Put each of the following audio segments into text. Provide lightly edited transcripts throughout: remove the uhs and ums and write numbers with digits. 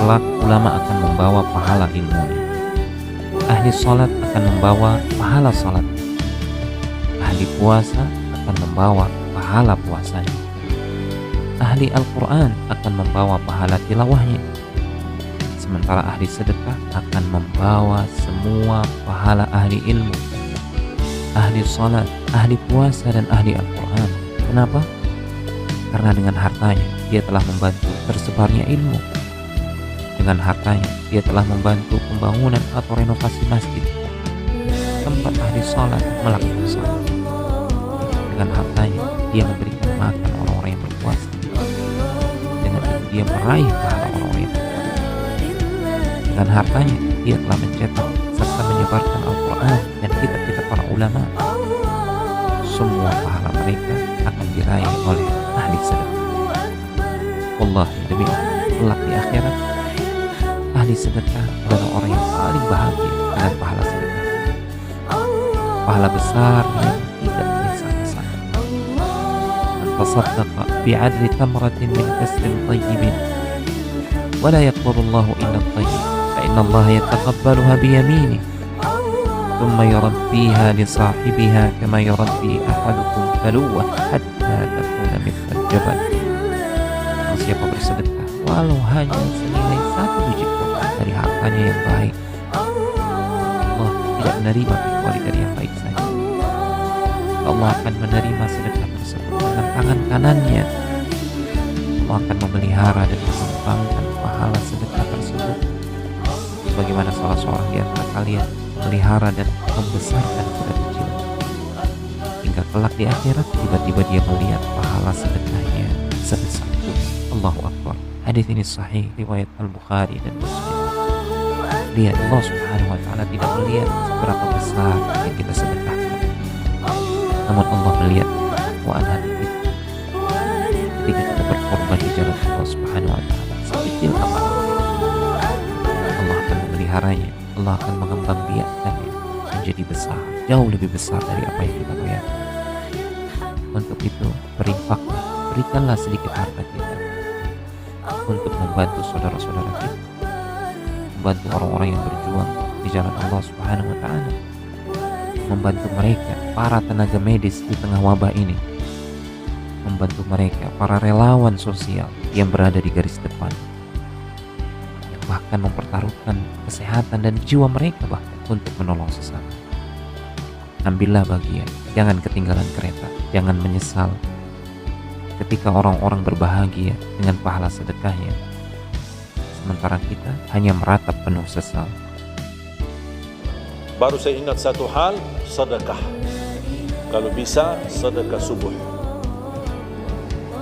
kelak ulama akan membawa pahala ilmunya. Ahli salat akan membawa pahala salat. Ahli puasa akan membawa pahala puasanya. Ahli Al-Quran akan membawa pahala tilawahnya. Sementara ahli sedekah akan membawa semua pahala ahli ilmu, ahli salat, ahli puasa, dan ahli Al-Quran. Kenapa? Karena dengan hartanya dia telah membantu tersebarnya ilmu. Dengan hartanya dia telah membantu pembangunan atau renovasi masjid, tempat ahli salat melakukan salat. Dengan hartanya dia memberikan makan orang-orang yang berpuasa. Dengan itu dia meraih pahala orang-orang yang berpuasa. Dengan hartanya dia telah mencetak serta menyebarkan Al-Quran dan kitab-kitab para ulama. Semua pahala mereka akan diraih oleh ahli sedekah. Wallahi, demi Allah, kelak di akhirat ahli sedekah adalah orang yang paling bahagia dengan pahala sedekah. Pahala besar yang tidak disangka-sangka. Tasaddaqa bi'adli tamratin min kasbin tayyibin wa la yaqbalullahu illa at-tayyib fa inna Allah yataqabbaluha biyaminih thumma yurabbiha li sahibiha kama yurabbi ahadukum faluwah hatta takuna mithla al-jabal. Siapa bersedekah walau hanya senilai 1 biji kurma dari hartanya yang baik, Allah tidak menerima kecuali dari yang baik saja. Allah akan menerima sedekah tersebut dengan tangan kanannya. Allah akan memelihara dan mengembangkan pahala sedekah tersebut sebagaimana salah seorang di antara kalian memelihara dan membesarkan kuda kecil, hingga kelak di akhirat tiba-tiba dia melihat pahala sedekahnya sebesar itu. Allahu Akbar. Hadis ini sahih riwayat Al-Bukhari dan Muslim. Lihat, Allah Subhanahu wa ta'ala tidak melihat seberapa besar yang kita sedekahkan, namun Allah melihat takwaan hati kita ketika kita berkorban di jalan Allah Subhanahu wa ta'ala. Sekecil apapun, Allah akan memeliharanya. Allah akan mengembang biakannya menjadi besar, jauh lebih besar dari apa yang kita bayangkan. Untuk itu, berinfaklah, berikanlah sedikit harta kita untuk membantu saudara-saudara kita, membantu orang-orang yang berjuang di jalan Allah Subhanahu wa ta'ala, membantu mereka, para tenaga medis di tengah wabah ini, membantu mereka, para relawan sosial yang berada di garis depan, yang bahkan mempertaruhkan kesehatan dan jiwa mereka bahkan untuk menolong sesama. Ambillah bagian, jangan ketinggalan kereta, jangan menyesal ketika orang-orang berbahagia dengan pahala sedekahnya, sementara kita hanya meratap penuh sesal. Baru saya ingat satu hal, sedekah. Kalau bisa, sedekah subuh.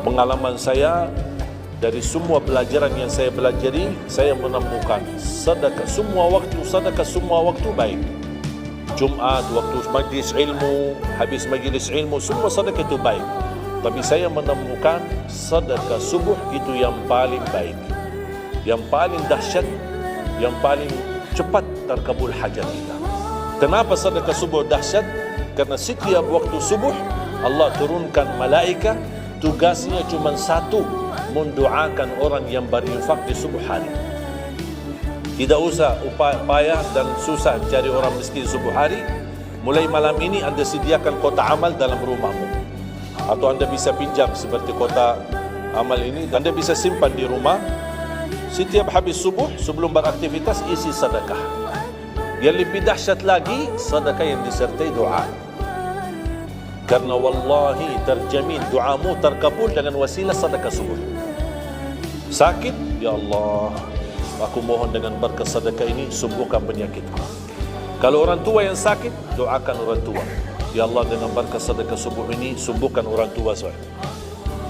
Pengalaman saya dari semua pelajaran yang saya pelajari, saya menemukan sedekah semua waktu baik. Jumat, waktu majlis ilmu, habis majlis ilmu, semua sedekah itu baik. Tapi saya menemukan sedekah subuh itu yang paling baik, yang paling dahsyat, yang paling cepat terkabul hajat kita. Kenapa sedekah subuh dahsyat? Karena setiap waktu subuh Allah turunkan malaikat, tugasnya cuma satu, mendoakan orang yang berinfak di subuh hari. Tidak usah payah dan susah cari orang miskin subuh hari. Mulai malam ini Anda sediakan kotak amal dalam rumahmu, atau Anda bisa pinjam seperti kotak amal ini, Anda bisa simpan di rumah. Setiap habis subuh sebelum beraktivitas isi sedekah. Yang lebih dahsyat lagi, sedekah yang disertai doa. Karena wallahi terjamin doamu terkabul dengan wasilah sedekah subuh. Sakit, ya Allah, aku mohon dengan berkat sedekah ini sembuhkan penyakitku. Kalau orang tua yang sakit, doakan orang tua. Ya Allah, dengan berkat sedekah subuh ini sembuhkan orang tua saya.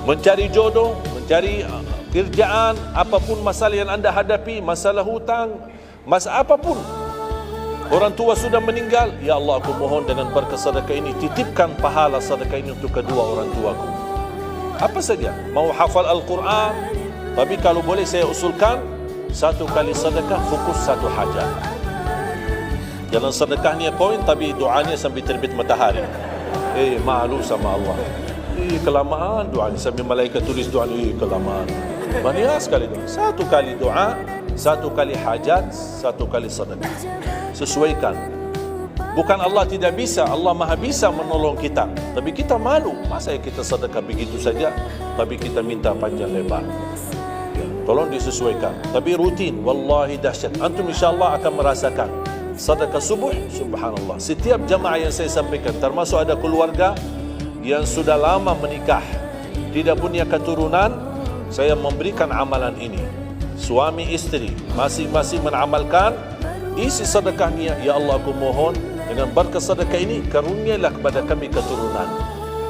Mencari jodoh, mencari kerjaan, apapun masalah yang Anda hadapi, masalah hutang, masalah apapun. Orang tua sudah meninggal, ya Allah, aku mohon dengan berkat sedekah ini titipkan pahala sedekah ini untuk kedua orang tuaku. Apa saja, mau hafal Al-Quran, tapi kalau boleh saya usulkan 1 kali sedekah fokus 1 hajat. Jangan sedekahnya koin tapi doanya sampai terbit matahari. Malu sama Allah. Kelamaan doanya sampai malaikat tulis doa ini kelamaan. Banyak sekali doa. 1 kali doa satu kali hajat, satu kali sedekah. Sesuaikan. Bukan Allah tidak bisa, Allah maha bisa menolong kita, tapi kita malu. Masa kita sedekah begitu saja, tapi kita minta panjang lebar. Ya, tolong disesuaikan. Tapi rutin, wallahi dahsyat. Antum insyaAllah akan merasakan sedekah subuh, subhanallah. Setiap jamaah yang saya sampaikan, termasuk ada keluarga yang sudah lama menikah, tidak punya keturunan, saya memberikan amalan ini. Suami istri masing-masing mengamalkan, isi sedekahnya, ya Allah aku mohon dengan berkat sedekah ini karunialah kepada kami keturunan.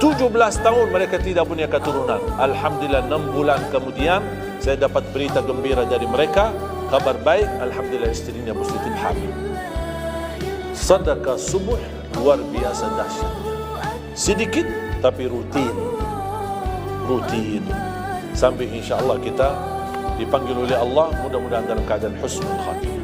17 tahun mereka tidak punya keturunan. Alhamdulillah 6 bulan kemudian saya dapat berita gembira dari mereka, kabar baik, alhamdulillah istrinya positif hamil. Sedekah subuh luar biasa dahsyatnya. Sedikit tapi rutin. Sampai insya Allah kita dipanggil oleh Allah, mudah-mudahan dalam keadaan husnul khatimah.